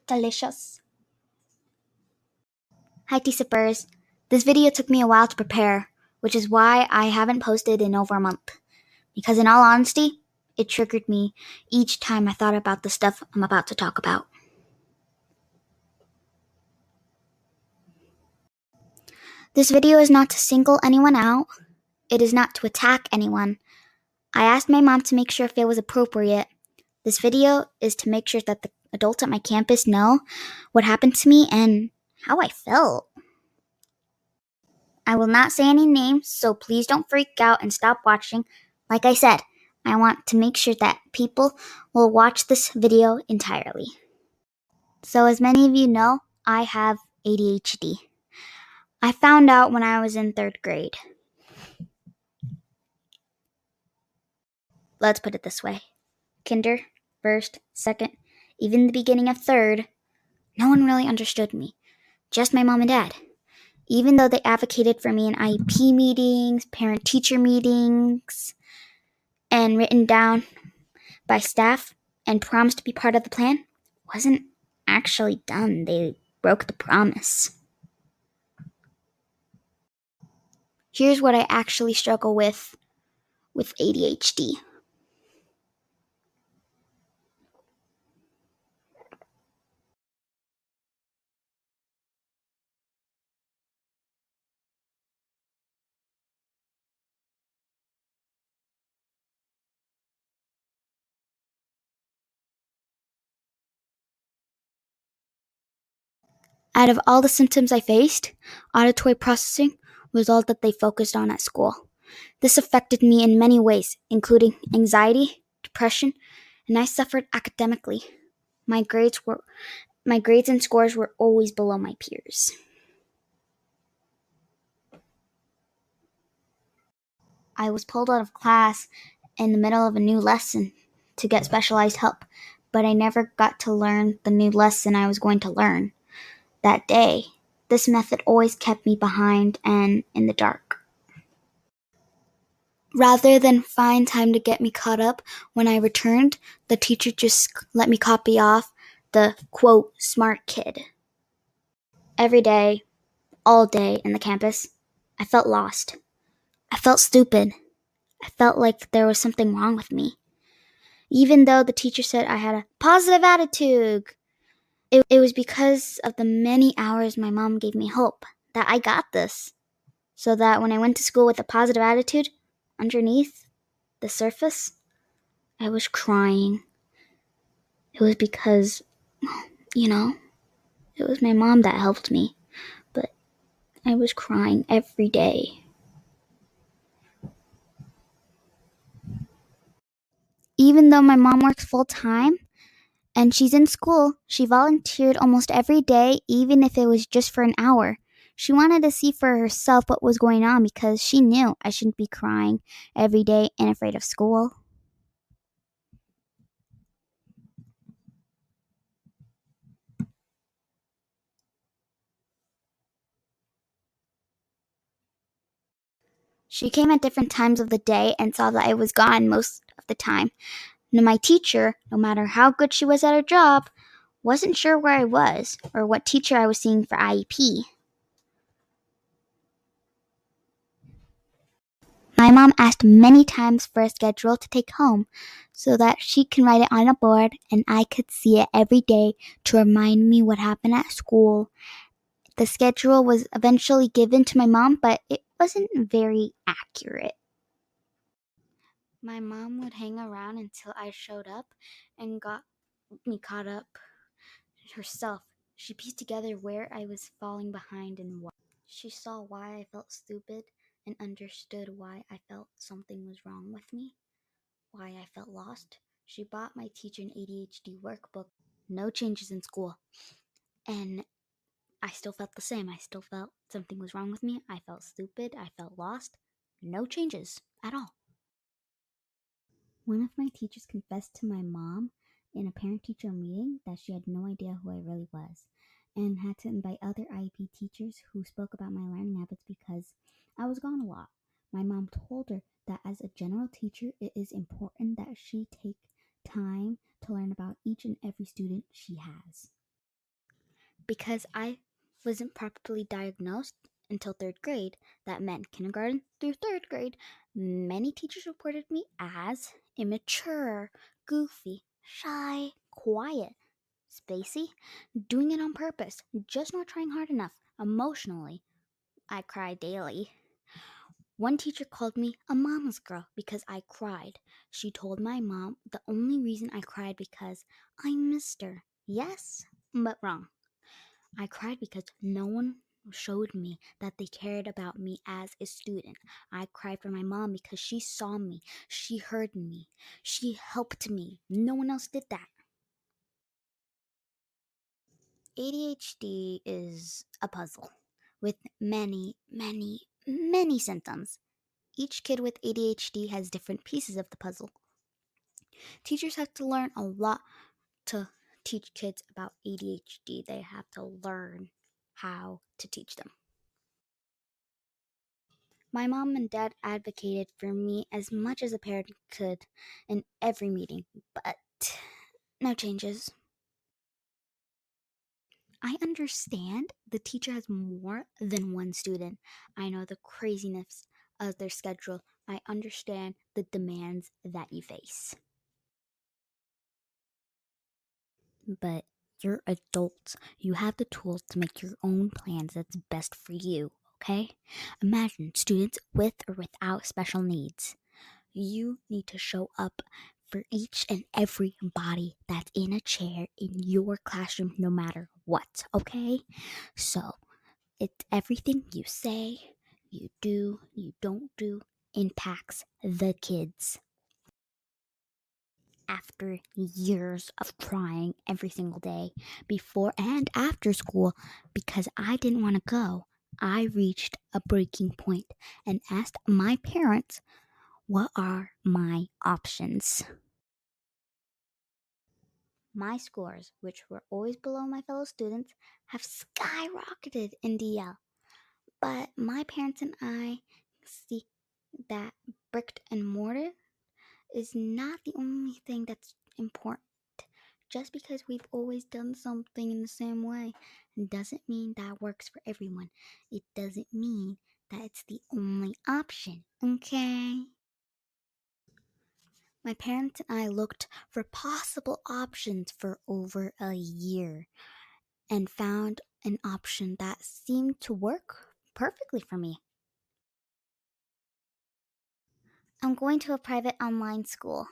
delicious. Hi T-Sippers. This video took me a while to prepare, which is why I haven't posted in over a month. Because in all honesty, it triggered me each time I thought about the stuff I'm about to talk about. This video is not to single anyone out. It is not to attack anyone. I asked my mom to make sure if it was appropriate. This video is to make sure that the adults at my campus know what happened to me and how I felt. I will not say any names, so please don't freak out and stop watching. Like I said, I want to make sure that people will watch this video entirely. So as many of you know, I have ADHD. I found out when I was in 3rd grade. Let's put it this way. Kinder, 1st, 2nd, even the beginning of 3rd, no one really understood me. Just my mom and dad. Even though they advocated for me in IEP meetings, parent-teacher meetings, and written down by staff and promised to be part of the plan, wasn't actually done. They broke the promise. Here's what I actually struggle with ADHD. Out of all the symptoms I faced, auditory processing was all that they focused on at school. This affected me in many ways, including anxiety, depression, and I suffered academically. My grades and scores were always below my peers. I was pulled out of class in the middle of a new lesson to get specialized help, but I never got to learn the new lesson I was going to learn that day. This method always kept me behind and in the dark. Rather than find time to get me caught up when I returned, the teacher just let me copy off the, quote, smart kid. Every day, all day in the campus, I felt lost. I felt stupid. I felt like there was something wrong with me. Even though the teacher said I had a positive attitude, it was because of the many hours my mom gave me hope that I got this. So that when I went to school with a positive attitude, underneath the surface, I was crying. It was because, it was my mom that helped me. But I was crying every day. Even though my mom works full-time and she's in school, she volunteered almost every day, even if it was just for an hour. She wanted to see for herself what was going on because she knew I shouldn't be crying every day and afraid of school. She came at different times of the day and saw that I was gone most of the time. And my teacher, no matter how good she was at her job, wasn't sure where I was or what teacher I was seeing for IEP. My mom asked many times for a schedule to take home so that she can write it on a board and I could see it every day to remind me what happened at school. The schedule was eventually given to my mom, but it wasn't very accurate. My mom would hang around until I showed up and got me caught up herself. She pieced together where I was falling behind and why. She saw why I felt stupid and understood why I felt something was wrong with me, why I felt lost. She bought my teacher an ADHD workbook. No changes in school. And I still felt the same. I still felt something was wrong with me. I felt stupid. I felt lost. No changes at all. One of my teachers confessed to my mom in a parent-teacher meeting that she had no idea who I really was and had to invite other IEP teachers who spoke about my learning habits because I was gone a lot. My mom told her that as a general teacher, it is important that she take time to learn about each and every student she has. Because I wasn't properly diagnosed until third grade, that meant kindergarten through third grade, many teachers reported me as immature, goofy, shy, quiet, spacey, doing it on purpose, just not trying hard enough. Emotionally, I cry daily. One teacher called me a mama's girl because I cried. She told my mom the only reason I cried because I missed her. Yes, but wrong. I cried because no one showed me that they cared about me as a student. I cried for my mom because she saw me, she heard me, she helped me. No one else did that. ADHD is a puzzle with many, many, many symptoms. Each kid with ADHD has different pieces of the puzzle. Teachers have to learn a lot to teach kids about ADHD. They have to learn how to teach them. My mom and dad advocated for me as much as a parent could in every meeting, but no changes. I understand the teacher has more than one student. I know the craziness of their schedule. I understand the demands that you face. But you're adults. You have the tools to make your own plans that's best for you, okay? Imagine students with or without special needs. You need to show up for each and every body that's in a chair in your classroom, no matter what, okay? So, it's everything you say, you do, you don't do impacts the kids. After years of trying every single day, before and after school, because I didn't want to go, I reached a breaking point and asked my parents, what are my options? My scores, which were always below my fellow students, have skyrocketed in DL. But my parents and I see that brick and mortar is not the only thing that's important. Just because we've always done something in the same way doesn't mean that works for everyone. It doesn't mean that it's the only option, okay? My parents and I looked for possible options for over a year and found an option that seemed to work perfectly for me. I'm going to a private online school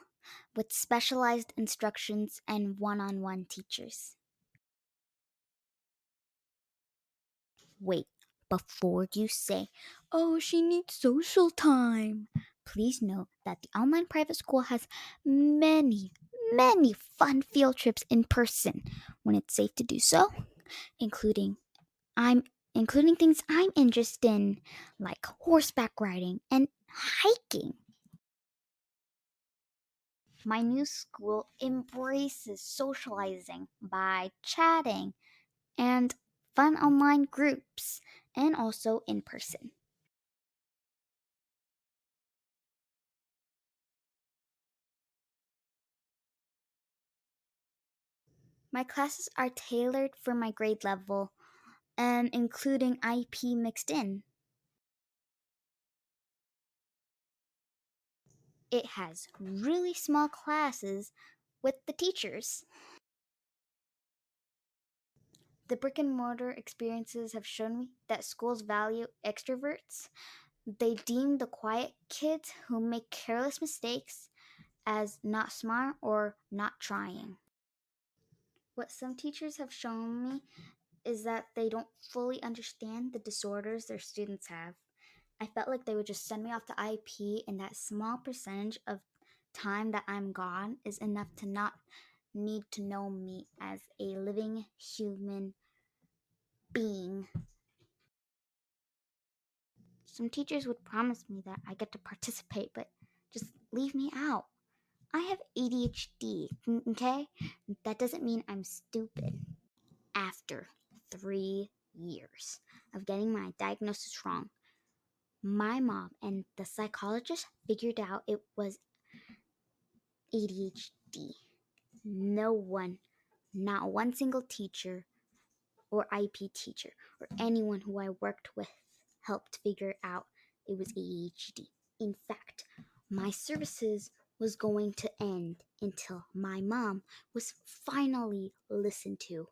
with specialized instructions and one on one teachers. Wait, before you say, oh, she needs social time, please note that the online private school has many, many fun field trips in person when it's safe to do so, including I'm including things I'm interested in, like horseback riding and hiking. My new school embraces socializing by chatting and fun online groups and also in person. My classes are tailored for my grade level and including IP mixed in. It has really small classes with the teachers. The brick and mortar experiences have shown me that schools value extroverts. They deem the quiet kids who make careless mistakes as not smart or not trying. What some teachers have shown me is that they don't fully understand the disorders their students have. I felt like they would just send me off to IP, and that small percentage of time that I'm gone is enough to not need to know me as a living human being. Some teachers would promise me that I get to participate, but just leave me out. I have ADHD, okay? That doesn't mean I'm stupid. After 3 years of getting my diagnosis wrong, my mom and the psychologist figured out it was ADHD. No one, not one single teacher or IP teacher or anyone who I worked with helped figure out it was ADHD. In fact, my services was going to end until my mom was finally listened to.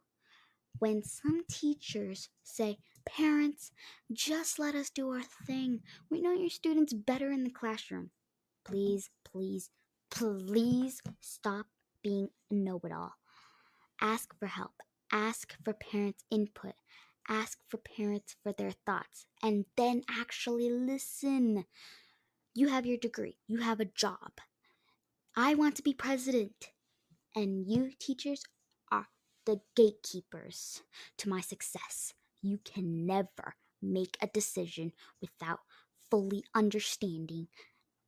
When some teachers say, "Parents, just let us do our thing. We know your students better in the classroom." Please, please, please stop being a know-it-all. Ask for help. Ask for parents' input. Ask for parents for their thoughts. And then actually listen. You have your degree. You have a job. I want to be president. And you, teachers, are the gatekeepers to my success. You can never make a decision without fully understanding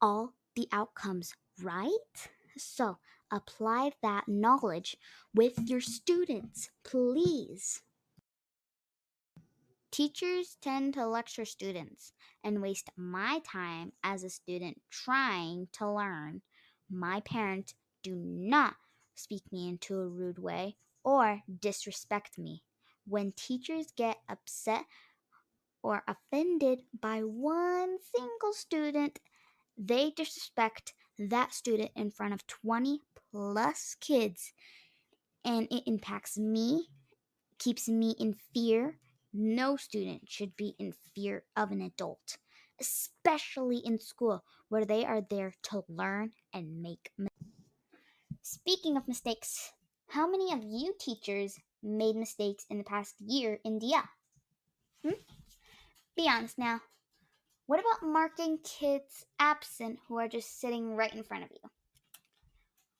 all the outcomes, right? So apply that knowledge with your students, please. Teachers tend to lecture students and waste my time as a student trying to learn. My parents do not speak me into a rude way or disrespect me. When teachers get upset or offended by one single student, they disrespect that student in front of 20 plus kids, and it impacts me, keeps me in fear. No student should be in fear of an adult, especially in school where they are there to learn and make mistakes. Speaking of mistakes, how many of you teachers made mistakes in the past year in DL? Be honest now. What about marking kids absent who are just sitting right in front of you?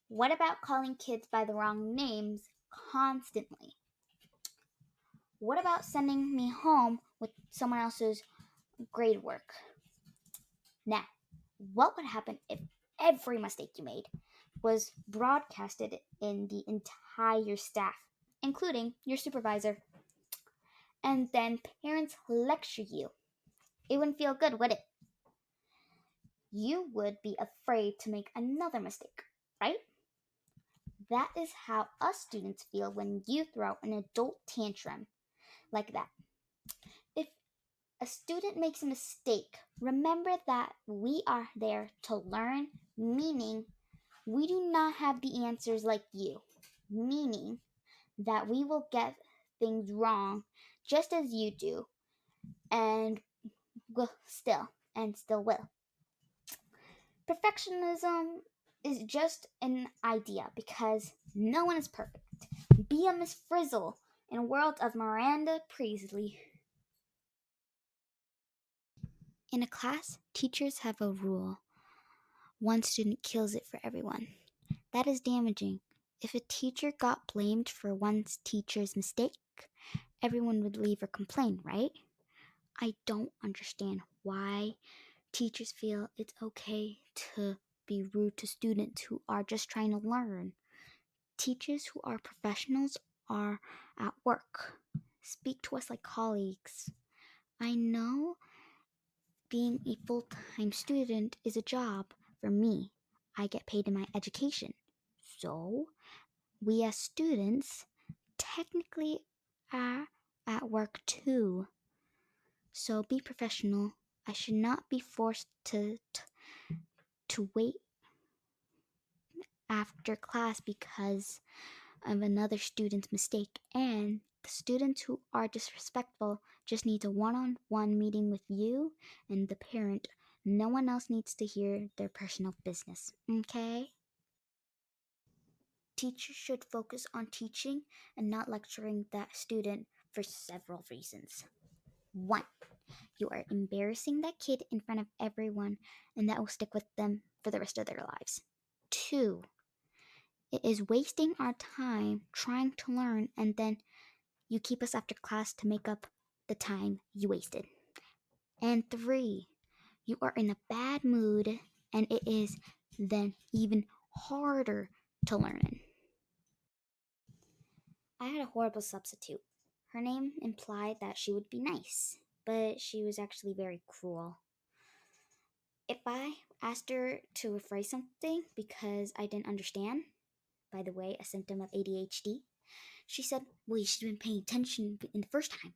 What about calling kids by the wrong names constantly? What about sending me home with someone else's grade work? Now, what would happen if every mistake you made was broadcasted in the entire staff, including your supervisor, and then parents lecture you? It wouldn't feel good, would it? You would be afraid to make another mistake, right? That is how us students feel when you throw an adult tantrum like that. If a student makes a mistake, remember that we are there to learn, meaning we do not have the answers like you, meaning that we will get things wrong just as you do, and still will. Perfectionism is just an idea because no one is perfect. Be a Miss Frizzle in a world of Miranda Priestley. In a class, teachers have a rule. One student kills it for everyone. That is damaging. If a teacher got blamed for one teacher's mistake, everyone would leave or complain, right? I don't understand why teachers feel it's okay to be rude to students who are just trying to learn. Teachers who are professionals are at work. Speak to us like colleagues. I know being a full time student is a job for me. I get paid in my education. So, we as students technically are at work too. So, be professional. I should not be forced to wait after class because of another student's mistake, and the students who are disrespectful just need a one-on-one meeting with you and the parent. No one else needs to hear their personal business, okay? Teachers should focus on teaching and not lecturing that student for several reasons. One, you are embarrassing that kid in front of everyone, and that will stick with them for the rest of their lives. Two, it is wasting our time trying to learn, and then you keep us after class to make up the time you wasted. And three, you are in a bad mood, and it is then even harder to learn in. I had a horrible substitute. Her name implied that she would be nice, but she was actually very cruel. If I asked her to rephrase something because I didn't understand, by the way, a symptom of ADHD, She said, "Well, you should have been paying attention in the first time."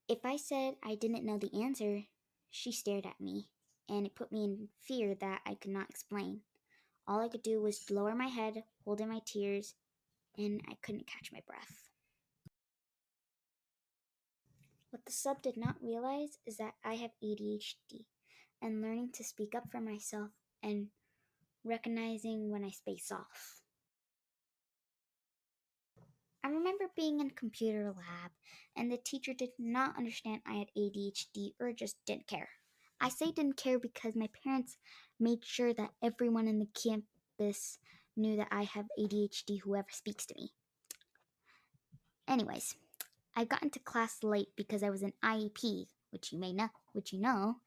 If I said I didn't know the answer, she stared at me, and it put me in fear that I could not explain. All I could do was lower my head, hold in my tears, and I couldn't catch my breath. What the sub did not realize is that I have ADHD, and learning to speak up for myself and recognizing when I space off. I remember being in computer lab, and the teacher did not understand I had ADHD or just didn't care. I say didn't care because my parents made sure that everyone in the campus knew that I have ADHD, whoever speaks to me. Anyways, I got into class late because I was in IEP, which you know.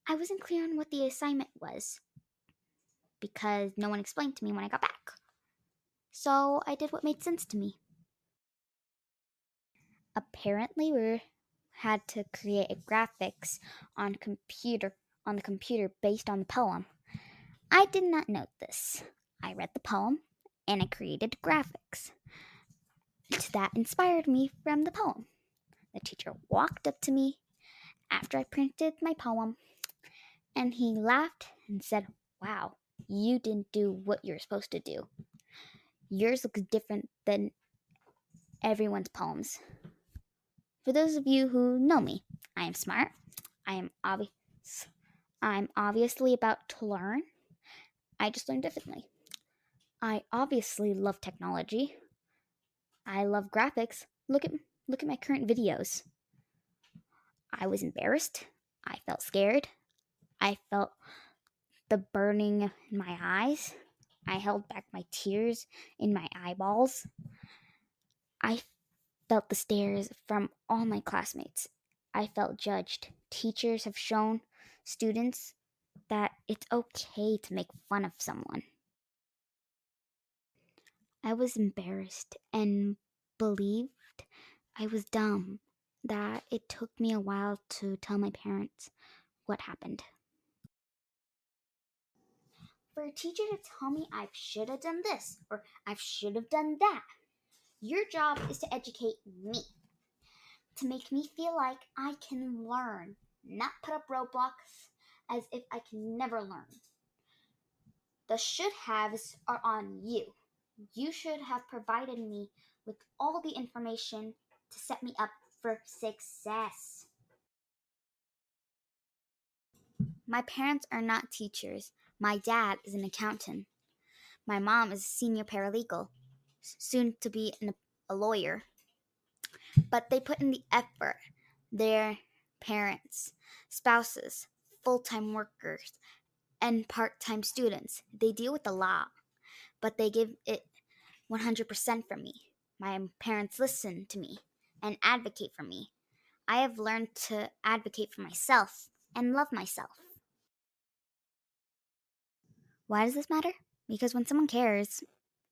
I wasn't clear on what the assignment was because no one explained to me when I got back. So I did what made sense to me. Apparently, we had to create a graphics on the computer based on the poem. I did not know this. I read the poem and I created graphics that inspired me from the poem. The teacher walked up to me after I printed my poem and he laughed and said, "Wow, you didn't do what you're supposed to do. Yours looks different than everyone's poems." For those of you who know me, I am smart. I am obvious. I'm obviously about to learn. I just learn differently. I obviously love technology. I love graphics. Look at my current videos. I was embarrassed. I felt scared. I felt the burning in my eyes. I held back my tears in my eyeballs. I felt the stares from all my classmates. I felt judged. Teachers have shown students that it's okay to make fun of someone. I was embarrassed and believed I was dumb, that it took me a while to tell my parents what happened. For a teacher to tell me I should have done this or I should have done that, your job is to educate me, to make me feel like I can learn, not put up roadblocks as if I can never learn. The should haves are on you. You should have provided me with all the information to set me up for success. My parents are not teachers. My dad is an accountant. My mom is a senior paralegal, soon to be a lawyer. But they put in the effort. Their parents, spouses, full time workers, and part time students. They deal with the law, but they give it 100% for me. My parents listen to me and advocate for me. I have learned to advocate for myself and love myself. Why does this matter? Because when someone cares,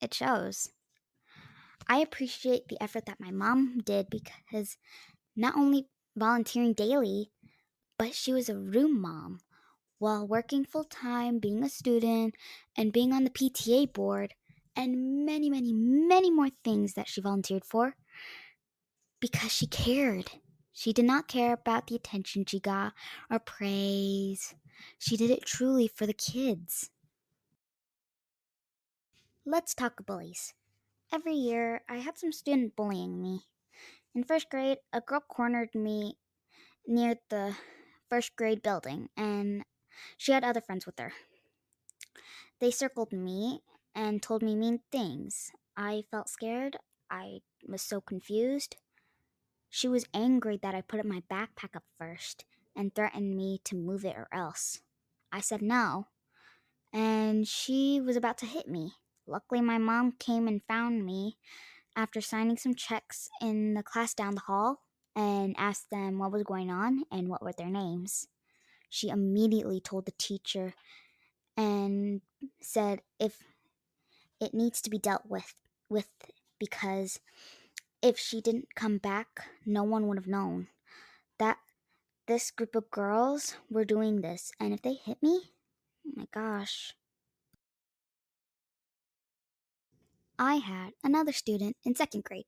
it shows. I appreciate the effort that my mom did because not only volunteering daily, but she was a room mom while working full time, being a student, and being on the PTA board, and many, many, many more things that she volunteered for because she cared. She did not care about the attention she got or praise. She did it truly for the kids. Let's talk bullies. Every year, I had some student bullying me. In first grade, a girl cornered me near the first grade building, and she had other friends with her. They circled me and told me mean things. I felt scared. I was so confused. She was angry that I put my backpack up first and threatened me to move it or else. I said no, and she was about to hit me. Luckily, my mom came and found me after signing some checks in the class down the hall and asked them what was going on and what were their names. She immediately told the teacher and said if it needs to be dealt with because if she didn't come back, no one would have known that this group of girls were doing this. And if they hit me, oh my gosh. I had another student in second grade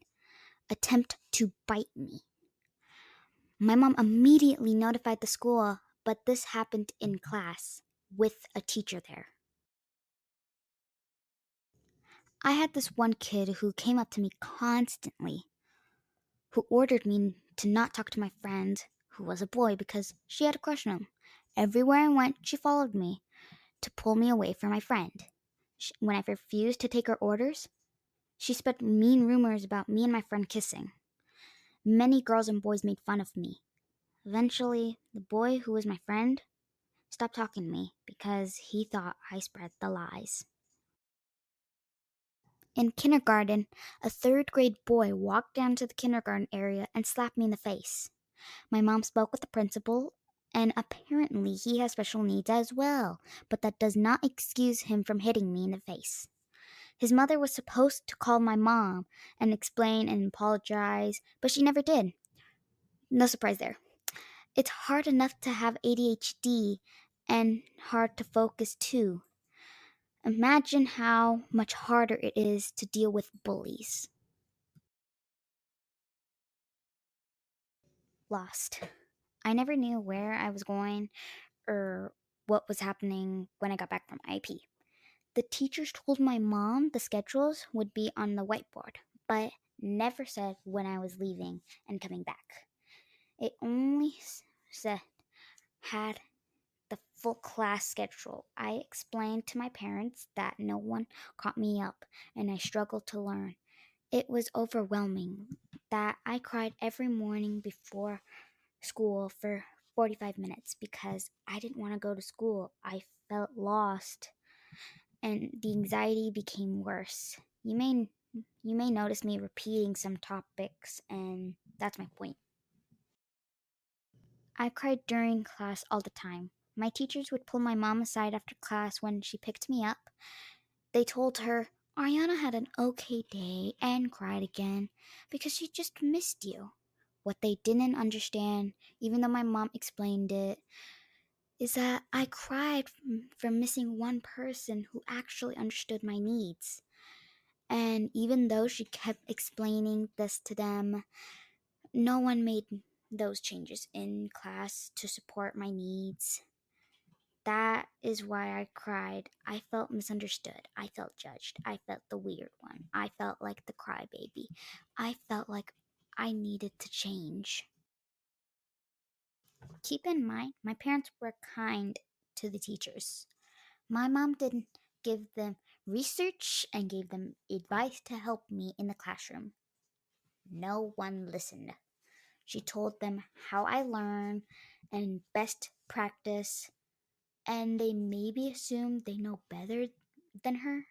attempt to bite me. My mom immediately notified the school, but this happened in class with a teacher there. I had this one kid who came up to me constantly, who ordered me to not talk to my friend, who was a boy, because she had a crush on him. Everywhere I went, she followed me to pull me away from my friend. When I refused to take her orders, she spread mean rumors about me and my friend kissing. Many girls and boys made fun of me. Eventually, the boy who was my friend stopped talking to me because he thought I spread the lies. In kindergarten, a third grade boy walked down to the kindergarten area and slapped me in the face. My mom spoke with the principal, and apparently he has special needs as well, but that does not excuse him from hitting me in the face. His mother was supposed to call my mom and explain and apologize, but she never did. No surprise there. It's hard enough to have ADHD and hard to focus too. Imagine how much harder it is to deal with bullies. Lost. I never knew where I was going or what was happening when I got back from IEP. The teachers told my mom the schedules would be on the whiteboard, but never said when I was leaving and coming back. It only said had the full class schedule. I explained to my parents that no one caught me up and I struggled to learn. It was overwhelming that I cried every morning before school for 45 minutes because I didn't want to go to school. I felt lost and the anxiety became worse. You may notice me repeating some topics and that's my point. I cried during class all the time. My teachers would pull my mom aside after class when she picked me up. They told her, Ariana had an okay day and cried again because she just missed you. What they didn't understand, even though my mom explained it, is that I cried from missing one person who actually understood my needs. And even though she kept explaining this to them, no one made those changes in class to support my needs. That is why I cried. I felt misunderstood. I felt judged. I felt the weird one. I felt like the crybaby. I felt like I needed to change. Keep in mind, my parents were kind to the teachers. My mom didn't give them research and gave them advice to help me in the classroom. No one listened. She told them how I learn and best practice, and they maybe assume they know better than her.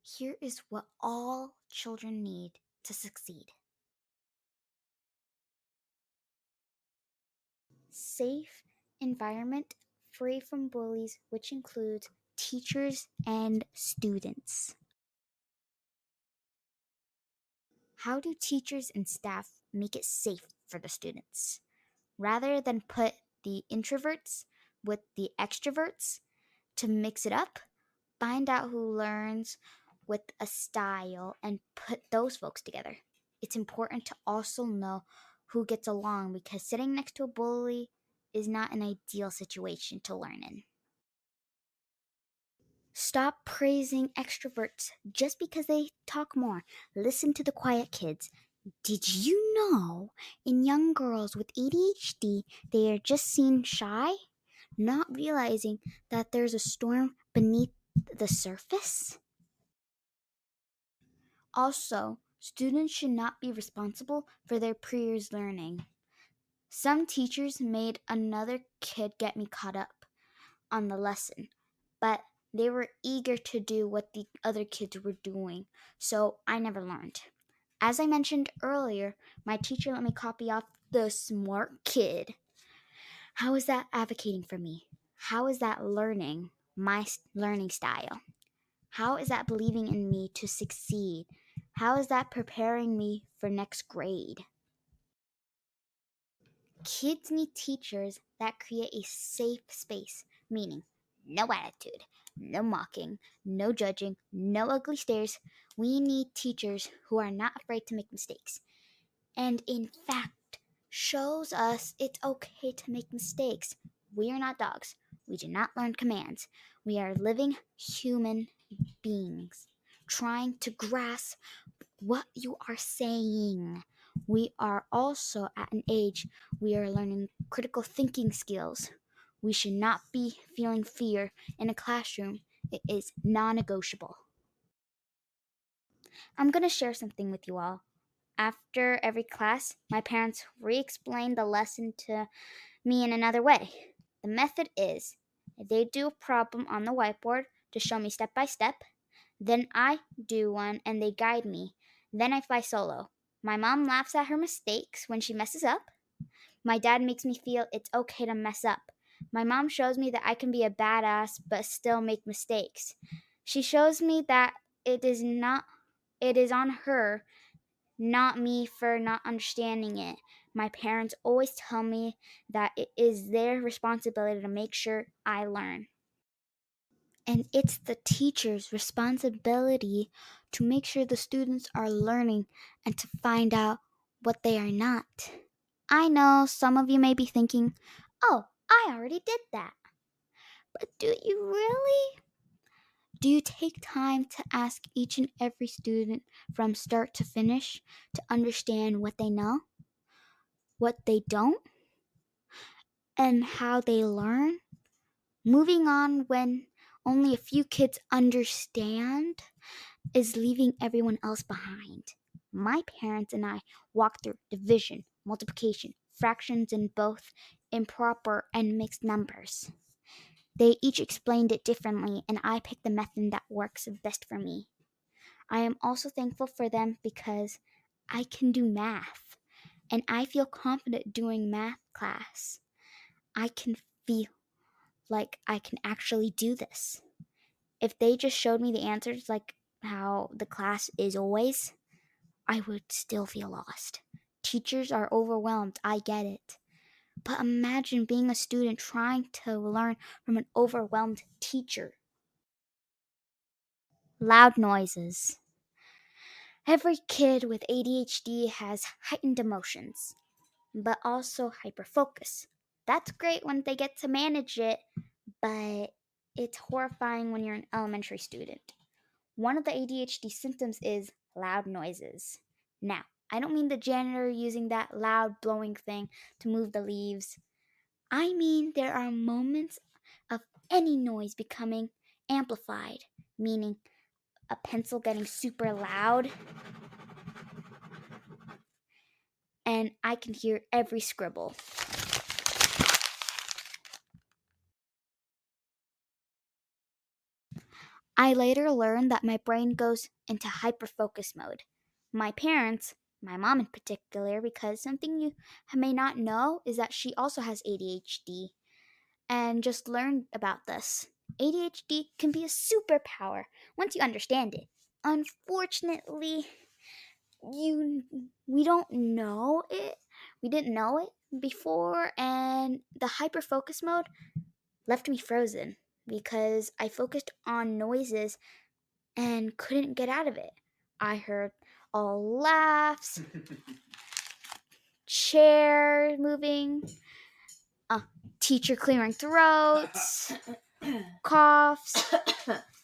Here is what all children need to succeed: safe environment free from bullies, which includes teachers and students. How do teachers and staff make it safe for the students? Rather than put the introverts with the extroverts to mix it up, find out who learns with a style and put those folks together. It's important to also know who gets along because sitting next to a bully is not an ideal situation to learn in. Stop praising extroverts just because they talk more. Listen to the quiet kids. Did you know in young girls with ADHD, they are just seen shy, not realizing that there's a storm beneath the surface? Also, students should not be responsible for their peers' learning. Some teachers made another kid get me caught up on the lesson, but they were eager to do what the other kids were doing, so I never learned. As I mentioned earlier, my teacher let me copy off the smart kid. How is that advocating for me? How is that learning my learning style? How is that believing in me to succeed? How is that preparing me for next grade? Kids need teachers that create a safe space, meaning no attitude, no mocking, no judging, no ugly stares. We need teachers who are not afraid to make mistakes. And in fact, shows us it's okay to make mistakes. We are not dogs. We do not learn commands. We are living human beings trying to grasp what you are saying. We are also at an age we are learning critical thinking skills. We should not be feeling fear in a classroom. It is non negotiable. I'm going to share something with you all. After every class, my parents re explain the lesson to me in another way. The method is they do a problem on the whiteboard to show me step by step. Then I do one and they guide me. Then I fly solo. My mom laughs at her mistakes when she messes up. My dad makes me feel it's okay to mess up. My mom shows me that I can be a badass but still make mistakes. She shows me that it is on her, not me, for not understanding it. My parents always tell me that it is their responsibility to make sure I learn. And it's the teacher's responsibility to make sure the students are learning and to find out what they are not. I know some of you may be thinking, oh, I already did that. But do you really? Do you take time to ask each and every student from start to finish to understand what they know, what they don't, and how they learn? Moving on when only a few kids understand is leaving everyone else behind. My parents and I walked through division, multiplication, fractions in both improper and mixed numbers. They each explained it differently, and I picked the method that works best for me. I am also thankful for them because I can do math, and I feel confident doing math class. I can feel like I can actually do this. If they just showed me the answers like how the class is always, I would still feel lost. Teachers are overwhelmed, I get it. But imagine being a student trying to learn from an overwhelmed teacher. Loud noises. Every kid with ADHD has heightened emotions, but also hyperfocus. That's great when they get to manage it, but it's horrifying when you're an elementary student. One of the ADHD symptoms is loud noises. Now, I don't mean the janitor using that loud blowing thing to move the leaves. I mean there are moments of any noise becoming amplified, meaning a pencil getting super loud and I can hear every scribble. I later learned that my brain goes into hyperfocus mode. My parents, my mom in particular, because something you may not know is that she also has ADHD and just learned about this. ADHD can be a superpower once you understand it. Unfortunately, you we don't know it. We didn't know it before, and the hyperfocus mode left me frozen because I focused on noises and couldn't get out of it. I heard all laughs, chair moving, uh, teacher clearing throats, coughs,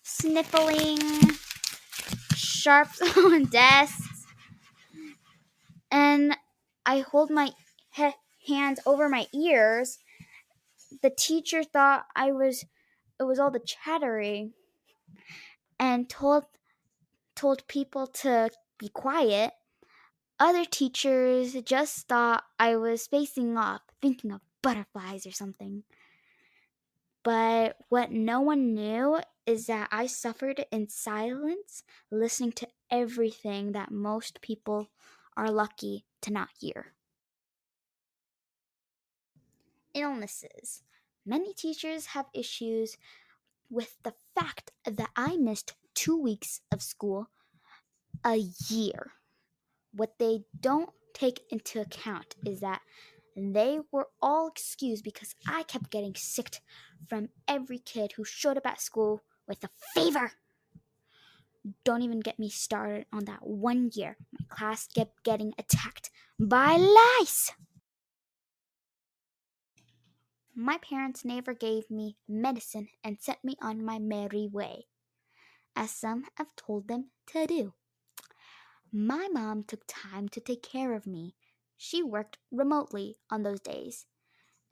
sniffling, sharps on desks, and I hold my hands over my ears. The teacher thought it was all the chattering and told people to be quiet. Other teachers just thought I was spacing off, thinking of butterflies or something. But what no one knew is that I suffered in silence, listening to everything that most people are lucky to not hear. Illnesses. Many teachers have issues with the fact that I missed 2 weeks of school a year. What they don't take into account is that they were all excused because I kept getting sick from every kid who showed up at school with a fever. Don't even get me started on that one year my class kept getting attacked by lice. My parents never gave me medicine and sent me on my merry way, as some have told them to do. My mom took time to take care of me. She worked remotely on those days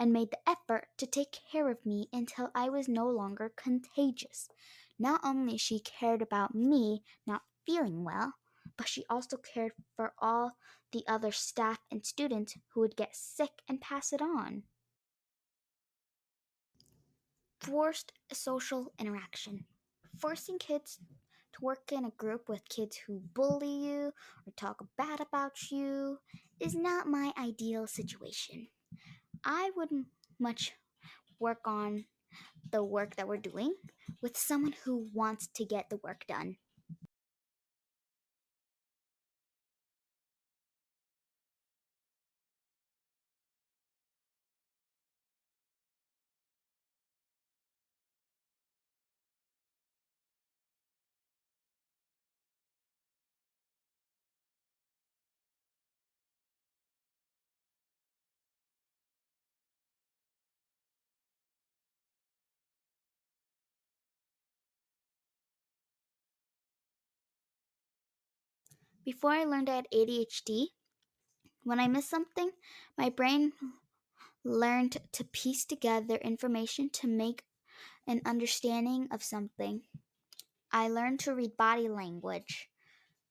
and made the effort to take care of me until I was no longer contagious. Not only she cared about me not feeling well, but she also cared for all the other staff and students who would get sick and pass it on. Forced social interaction. Forcing kids to work in a group with kids who bully you or talk bad about you is not my ideal situation. I would much work on the work that we're doing with someone who wants to get the work done. Before I learned I had ADHD, when I missed something, my brain learned to piece together information to make an understanding of something. I learned to read body language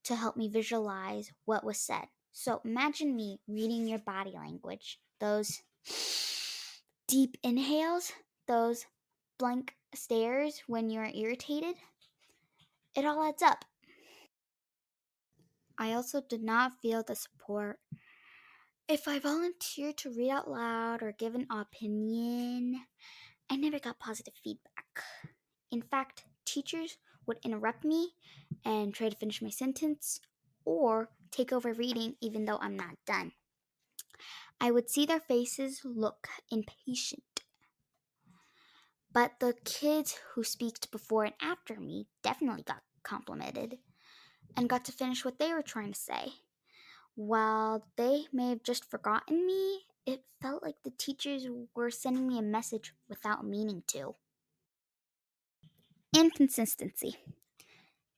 to help me visualize what was said. So imagine me reading your body language. Those deep inhales, those blank stares when you're irritated. It all adds up. I also did not feel the support. If I volunteered to read out loud or give an opinion, I never got positive feedback. In fact, teachers would interrupt me and try to finish my sentence or take over reading even though I'm not done. I would see their faces look impatient. But the kids who speaked before and after me definitely got complimented and got to finish what they were trying to say. While they may have just forgotten me, it felt like the teachers were sending me a message without meaning to. Inconsistency.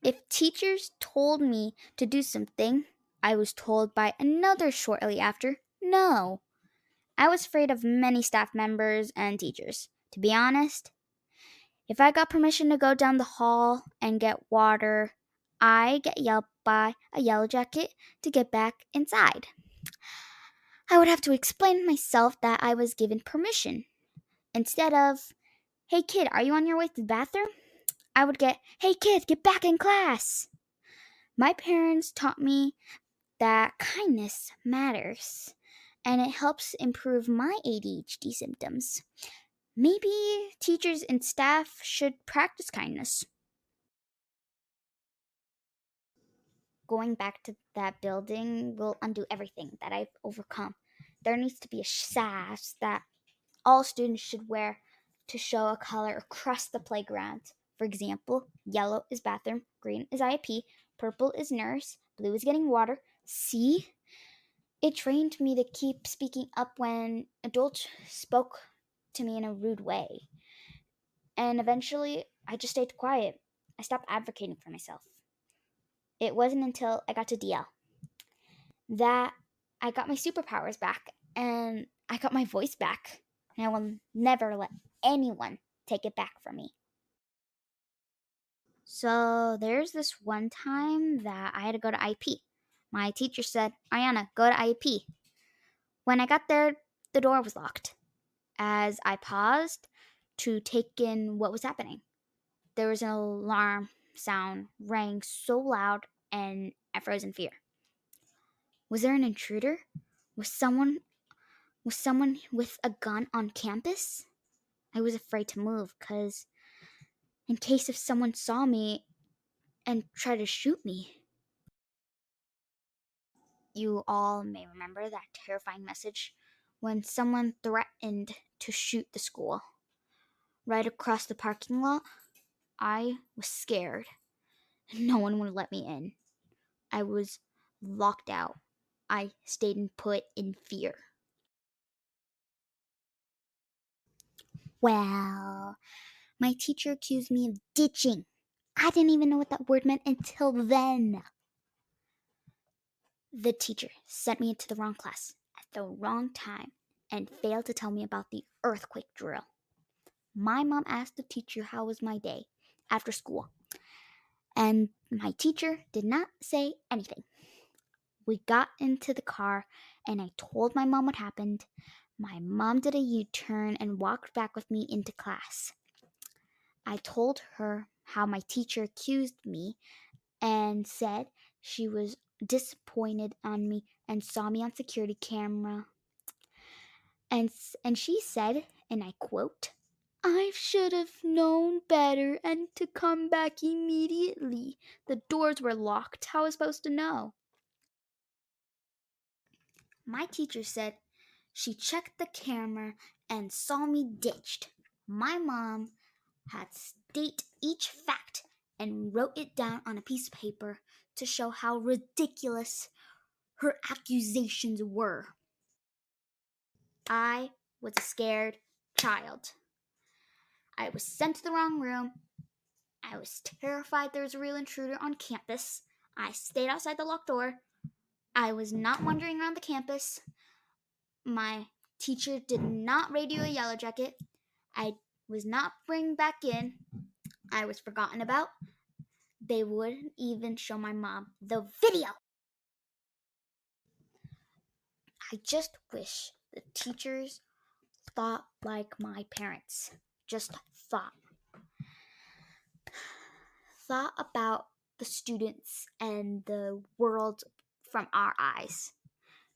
If teachers told me to do something, I was told by another shortly after, no. I was afraid of many staff members and teachers. To be honest, if I got permission to go down the hall and get water, I get yelled by a yellow jacket to get back inside. I would have to explain myself that I was given permission. Instead of, hey kid, are you on your way to the bathroom? I would get, hey kid, get back in class. My parents taught me that kindness matters and it helps improve my ADHD symptoms. Maybe teachers and staff should practice kindness. Going back to that building will undo everything that I've overcome. There needs to be a sash that all students should wear to show a color across the playground. For example, yellow is bathroom, green is IEP, purple is nurse, blue is getting water. See? It trained me to keep speaking up when adults spoke to me in a rude way. And eventually, I just stayed quiet. I stopped advocating for myself. It wasn't until I got to DL that I got my superpowers back and I got my voice back. And I will never let anyone take it back from me. So there's this one time that I had to go to IEP. My teacher said, Ayana, go to IEP. When I got there, the door was locked. As I paused to take in what was happening, there was an alarm sound rang so loud and I froze in fear. Was there an intruder? Was someone with a gun on campus? I was afraid to move cuz in case if someone saw me and tried to shoot me. You all may remember that terrifying message when someone threatened to shoot the school. Right across the parking lot, I was scared. No one would let me in. I was locked out. I stayed and put in fear. Well, my teacher accused me of ditching. I didn't even know what that word meant until then. The teacher sent me into the wrong class at the wrong time and failed to tell me about the earthquake drill. My mom asked the teacher how was my day after school, and my teacher did not say anything. We got into the car and I told my mom what happened. My mom did a U turn and walked back with me into class. I told her how my teacher accused me and said she was disappointed on me and saw me on security camera. And she said, and I quote, "I should have known better and to come back immediately. The doors were locked. How was I supposed to know?" My teacher said she checked the camera and saw me ditched. My mom had state each fact and wrote it down on a piece of paper to show how ridiculous her accusations were. I was a scared child. I was sent to the wrong room. I was terrified there was a real intruder on campus. I stayed outside the locked door. I was not wandering around the campus. My teacher did not radio a yellow jacket. I was not bring back in. I was forgotten about. They wouldn't even show my mom the video. I just wish the teachers thought like my parents. Just thought about the students and the world from our eyes.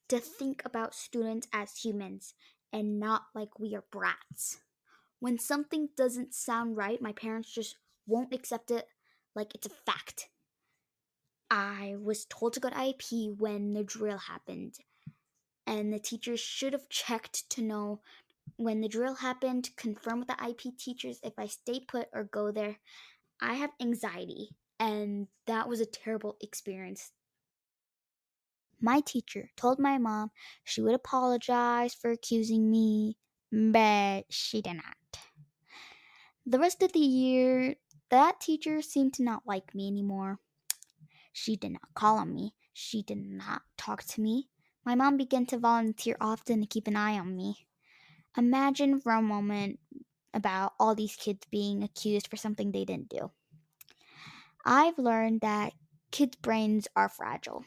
To think about students as humans and not like we are brats. When something doesn't sound right, my parents just won't accept it like it's a fact. I was told to go to IEP when the drill happened, and the teachers should have checked to know when the drill happened, confirm with the IEP teachers if I stay put or go there. I have anxiety, and that was a terrible experience. My teacher told my mom she would apologize for accusing me, but she did not. The rest of the year, that teacher seemed to not like me anymore. She did not call on me. She did not talk to me. My mom began to volunteer often to keep an eye on me. Imagine for a moment about all these kids being accused for something they didn't do. I've learned that kids' brains are fragile,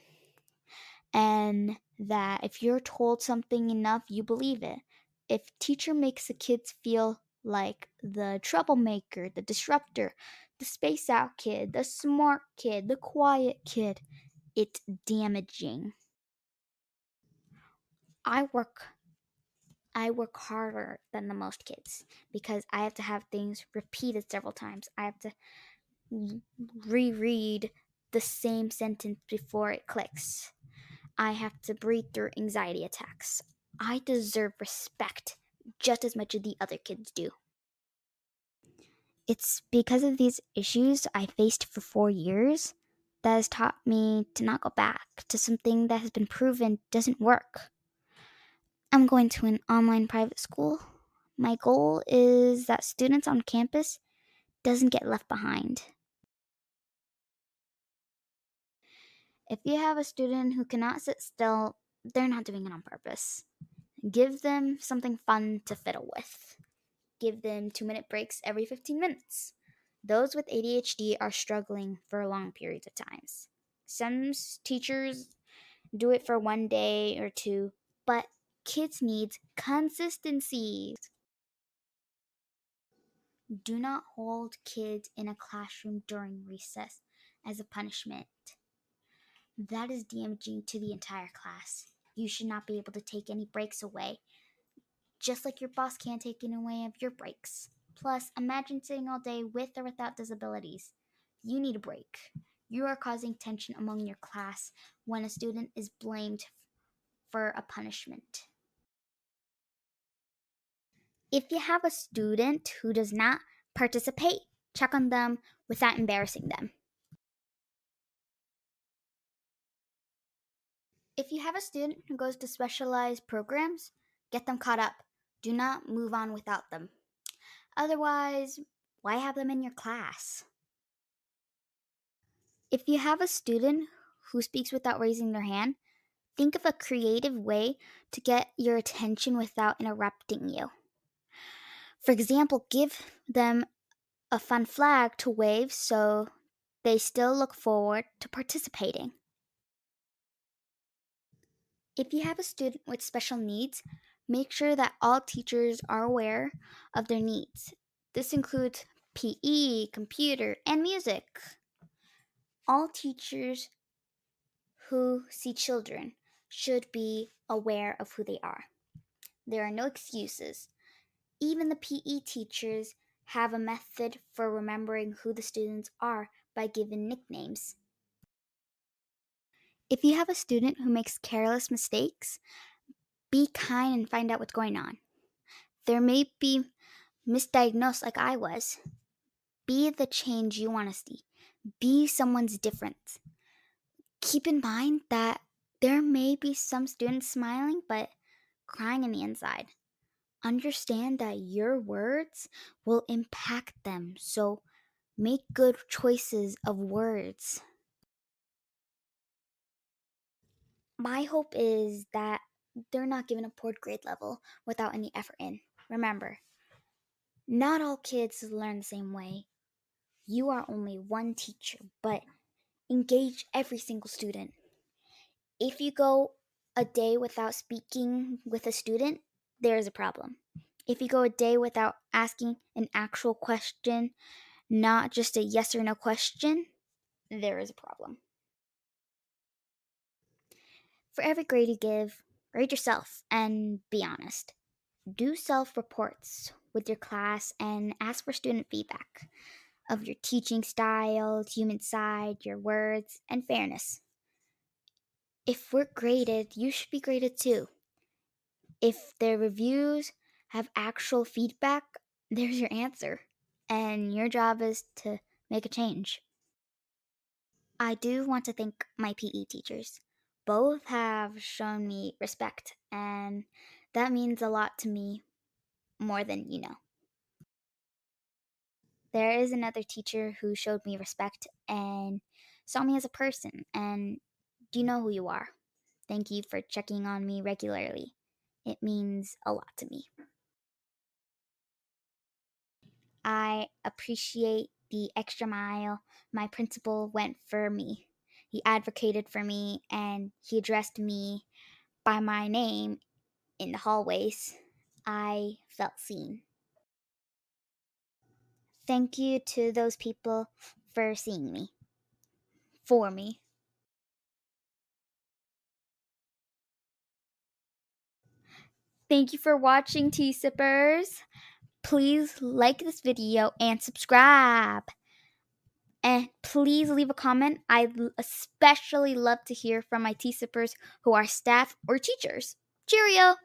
and that if you're told something enough, you believe it. If teacher makes the kids feel like the troublemaker, the disruptor, the space out kid, the smart kid, the quiet kid, it's damaging. I work I work harder than the most kids because I have to have things repeated several times. I have to reread the same sentence before it clicks. I have to breathe through anxiety attacks. I deserve respect just as much as the other kids do. It's because of these issues I faced for 4 years that has taught me to not go back to something that has been proven doesn't work. I'm going to an online private school. My goal is that students on campus doesn't get left behind. If you have a student who cannot sit still, they're not doing it on purpose. Give them something fun to fiddle with. Give them 2-minute breaks every 15 minutes. Those with ADHD are struggling for long periods of times. Some teachers do it for one day or two, but kids need consistency. Do not hold kids in a classroom during recess as a punishment. That is damaging to the entire class. You should not be able to take any breaks away, just like your boss can't take any away of your breaks. Plus, imagine sitting all day with or without disabilities. You need a break. You are causing tension among your class when a student is blamed for a punishment. If you have a student who does not participate, check on them without embarrassing them. If you have a student who goes to specialized programs, get them caught up. Do not move on without them. Otherwise, why have them in your class? If you have a student who speaks without raising their hand, think of a creative way to get your attention without interrupting you. For example, give them a fun flag to wave so they still look forward to participating. If you have a student with special needs, make sure that all teachers are aware of their needs. This includes PE, computer, and music. All teachers who see children should be aware of who they are. There are no excuses. Even the PE teachers have a method for remembering who the students are by giving nicknames. If you have a student who makes careless mistakes, be kind and find out what's going on. There may be misdiagnosed like I was. Be the change you want to see. Be someone's different. Keep in mind that there may be some students smiling but crying on the inside. Understand that your words will impact them, so make good choices of words. My hope is that they're not given a poor grade level without any effort in. Remember, not all kids learn the same way. You are only one teacher, but engage every single student. If you go a day without speaking with a student, there is a problem. If you go a day without asking an actual question, not just a yes or no question, there is a problem. For every grade you give, grade yourself and be honest. Do self reports with your class and ask for student feedback of your teaching style, human side, your words, and fairness. If we're graded, you should be graded too. If their reviews have actual feedback, there's your answer. And your job is to make a change. I do want to thank my PE teachers. Both have shown me respect, and that means a lot to me, more than you know. There is another teacher who showed me respect and saw me as a person. And do you know who you are? Thank you for checking on me regularly. It means a lot to me. I appreciate the extra mile my principal went for me. He advocated for me and he addressed me by my name in the hallways. I felt seen. Thank you to those people for seeing me. For me. Thank you for watching, Tea Sippers. Please like this video and subscribe. And please leave a comment. I'd especially love to hear from my tea sippers who are staff or teachers. Cheerio!